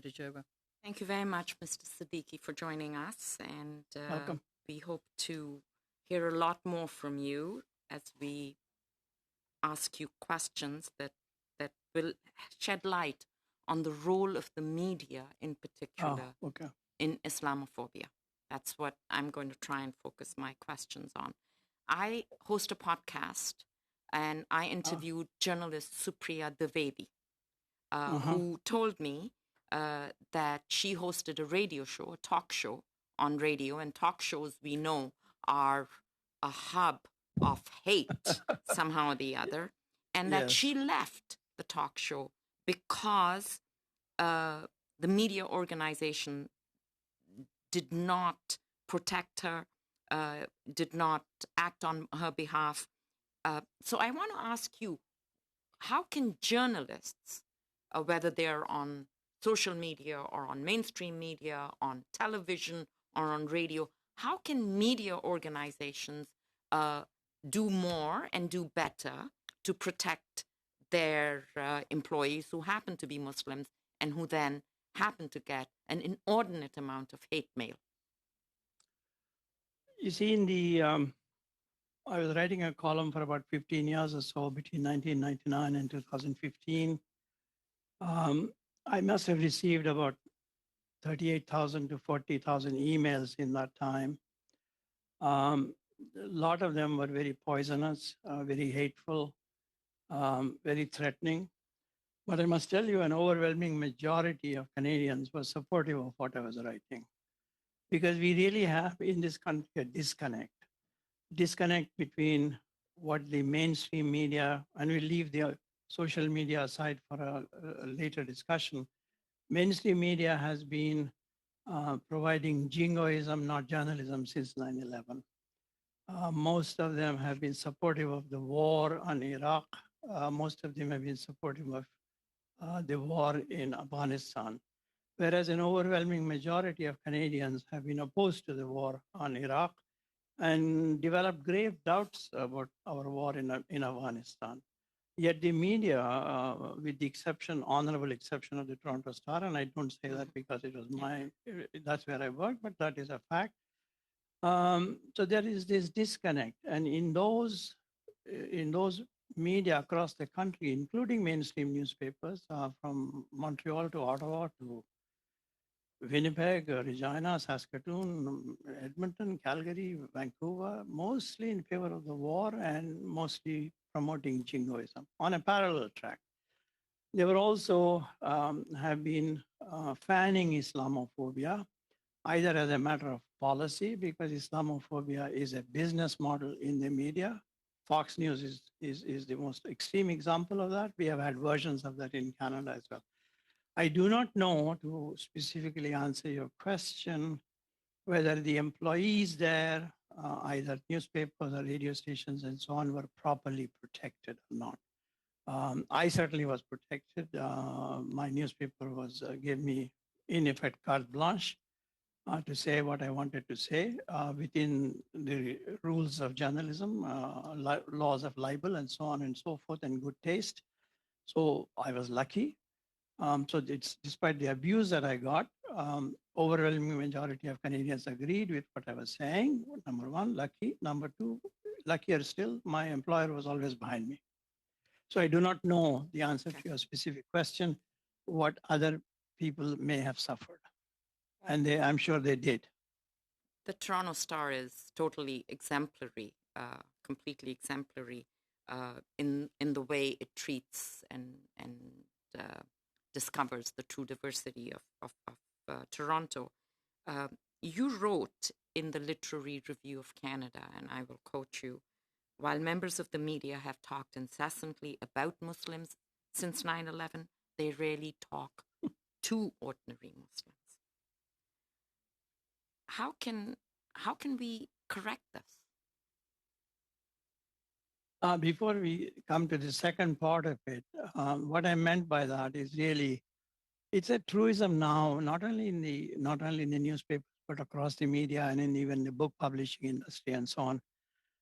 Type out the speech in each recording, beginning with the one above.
Senator Joba. Thank you very much, Mr. Siddiqui, for joining us. And Welcome. we hope to hear a lot more from you as we ask you questions that will shed light on the role of the media in particular in Islamophobia. That's what I'm going to try and focus my questions on. I host a podcast and I interviewed journalist Supriya Dwivedi, who told me that she hosted a radio show, a talk show on radio, and talk shows we know are a hub of hate somehow or the other, and that she left the talk show because the media organization did not protect her, did not act on her behalf. So I want to ask you, how can journalists, whether they're on social media or on mainstream media, on television or on radio, how can media organizations do more and do better to protect their employees who happen to be Muslims and who then happen to get an inordinate amount of hate mail? You see, I was writing a column for about 15 years or so between 1999 and 2015. I must have received about 38,000 to 40,000 emails in that time. A lot of them were very poisonous, very hateful, very threatening. But I must tell you, an overwhelming majority of Canadians were supportive of what I was writing. Because we really have in this country a disconnect between what the mainstream media, and we leave the social media aside for a later discussion. Mainstream media has been providing jingoism, not journalism, since 9/11. Most of them have been supportive of the war on Iraq. Most of them have been supportive of the war in Afghanistan. Whereas an overwhelming majority of Canadians have been opposed to the war on Iraq and developed grave doubts about our war in Afghanistan. Yet the media, with the honorable exception of the Toronto Star, and I don't say that because it was that's where I work, but that is a fact. So there is this disconnect. And in those media across the country, including mainstream newspapers from Montreal to Ottawa to Winnipeg, Regina, Saskatoon, Edmonton, Calgary, Vancouver, mostly in favor of the war and mostly promoting jingoism on a parallel track. They were also have been fanning Islamophobia, either as a matter of policy, because Islamophobia is a business model in the media. Fox News is the most extreme example of that. We have had versions of that in Canada as well. I do not know, to specifically answer your question, whether the employees there, either newspapers or radio stations and so on, were properly protected or not. I certainly was protected. My newspaper gave me, in effect, carte blanche to say what I wanted to say within the rules of journalism, laws of libel and so on and so forth, and good taste. So I was lucky. So it's despite the abuse that I got, overwhelming majority of Canadians agreed with what I was saying. Number one, lucky. Number two, luckier still, my employer was always behind me. So I do not know the answer to your specific question, what other people may have suffered. And I'm sure they did. The Toronto Star is totally exemplary, completely exemplary in the way it treats and discovers the true diversity of Toronto. You wrote in the Literary Review of Canada, and I will quote you, while members of the media have talked incessantly about Muslims since 9/11, they rarely talk to ordinary Muslims. How can we correct this? Before we come to the second part of it, what I meant by that is really, it's a truism now, not only in the newspapers, but across the media and in even the book publishing industry and so on.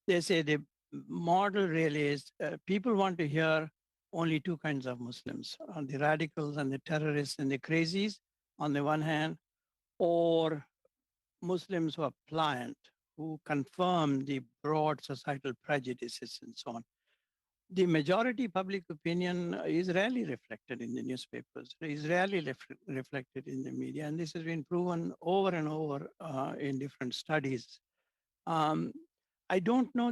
They say the model really is people want to hear only two kinds of Muslims, the radicals and the terrorists and the crazies, on the one hand, or Muslims who are pliant, who confirm the broad societal prejudices and so on. The majority public opinion is rarely reflected in the newspapers, is rarely reflected in the media. And this has been proven over and over in different studies. Um, I don't know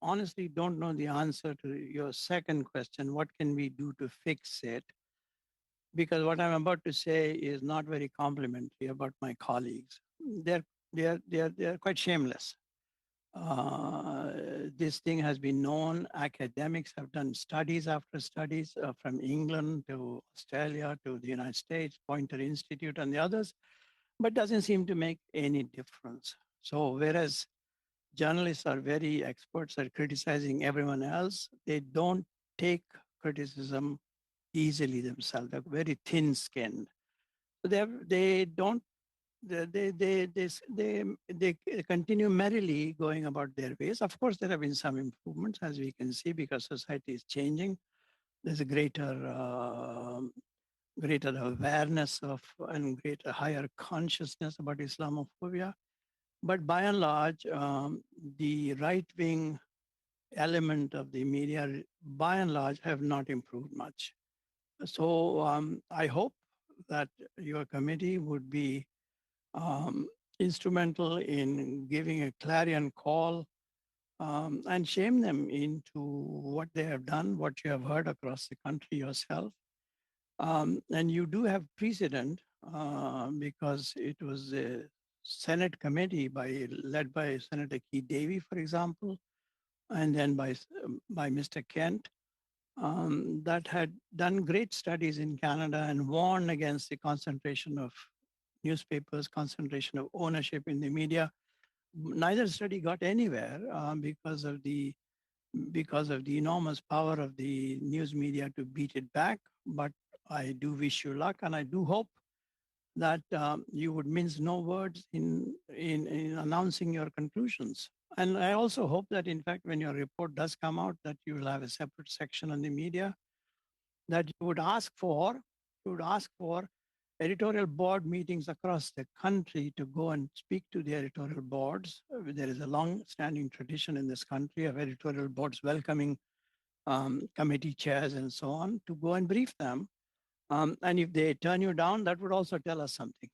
honestly don't know the answer to your second question. What can we do to fix it? Because what I'm about to say is not very complimentary about my colleagues. They're, they're quite shameless. This thing has been known. Academics have done studies after studies from England to Australia to the United States, Poynter Institute and the others, but doesn't seem to make any difference. So whereas journalists are very experts at criticizing everyone else, they don't take criticism easily themselves. They're very thin-skinned. So they don't they continue merrily going about their ways. Of course, there have been some improvements, as we can see, because society is changing. There's a greater awareness of and greater higher consciousness about Islamophobia. But by and large, the right-wing element of the media, by and large, have not improved much. So I hope that your committee would be instrumental in giving a clarion call and shame them into what they have done, what you have heard across the country yourself. And you do have precedent because it was a Senate committee led by Senator Keith Davey, for example, and then by Mr. Kent, that had done great studies in Canada and warned against the concentration of newspapers, concentration of ownership in the media. Neither study got anywhere because of the enormous power of the news media to beat it back. But I do wish you luck, and I do hope that you would mince no words in announcing your conclusions. And I also hope that, in fact, when your report does come out, that you will have a separate section on the media, that you would ask for editorial board meetings across the country to go and speak to the editorial boards. There is a long-standing tradition in this country of editorial boards welcoming committee chairs and so on to go and brief them. And if they turn you down, that would also tell us something.